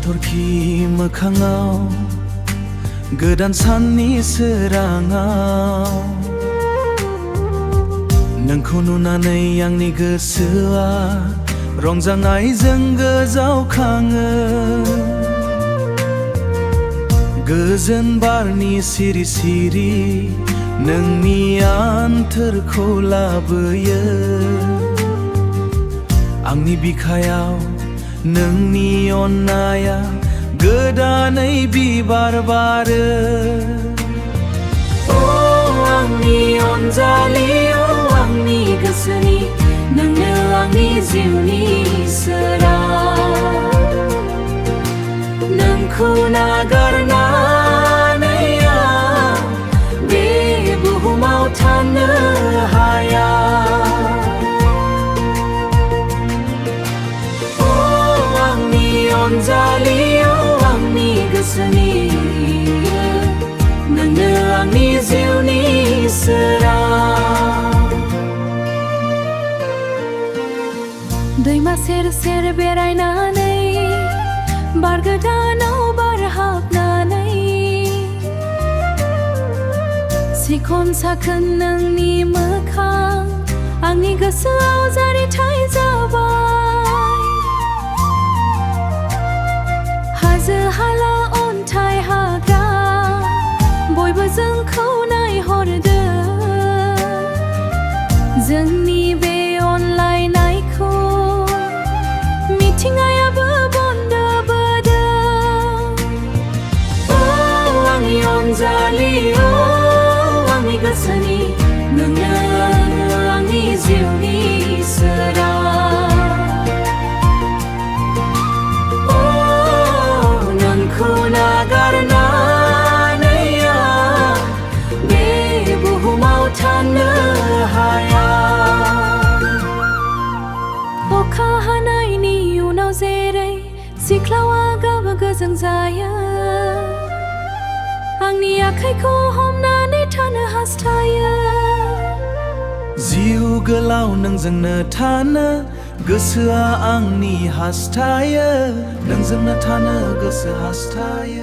हाथरखि मोखाङाव गोदान साननि सोराङाव नोंखौ नुनानै आंनि गोसोआ रंजानायजों गोजावखाङो। गोजोन बारनि सिरि सिरि नोंनि आन्थोरखौ लाबोयो। आंनि बिखायाव नोंनि अननाया गोदानै बिबार बारो। ओ आंनि अनजालि, ओ आंनि गोसोनि, नोंनो आंनि जिउनि सोरां। नोंखौ नागारनानै आं बे बुहुमाव थानो हाया। अनजालि, ओ आंनि गोसोनि, नोंनो आंनि जिउनि सोरां। दैमा सेर सेर बेरायनानै बार गोदानाव बार हाबनानै सिखोन साखोन नोंनि मोखां आंनि गोसोआव जारिथाय जाबाय। हाजो हाला अन्थाइ हाग्रा बयबो जोंखौ नायहरदों। जोंनि बे अनलायनायखौ मिथिंगायाबो बन्दोबोदों। ओ आंनि अनजालि, ओ आंनि गोसोनि, नोंनो आंनि जिउनि सोरां। नोंखौ नागारनानै आं बे बुहुमाव थानो हाया। अखा हानायनि उनाव जेरै सिख्लावा गाबा गोजों जायो, आंनि आखाइखौ हमनानै थानो हास्थायो। जिउ गोलाव नोंजोंनो थानो गोसोआ आंनि हास्थायो। नोंजोंनो थानो गोसो हास्थायो।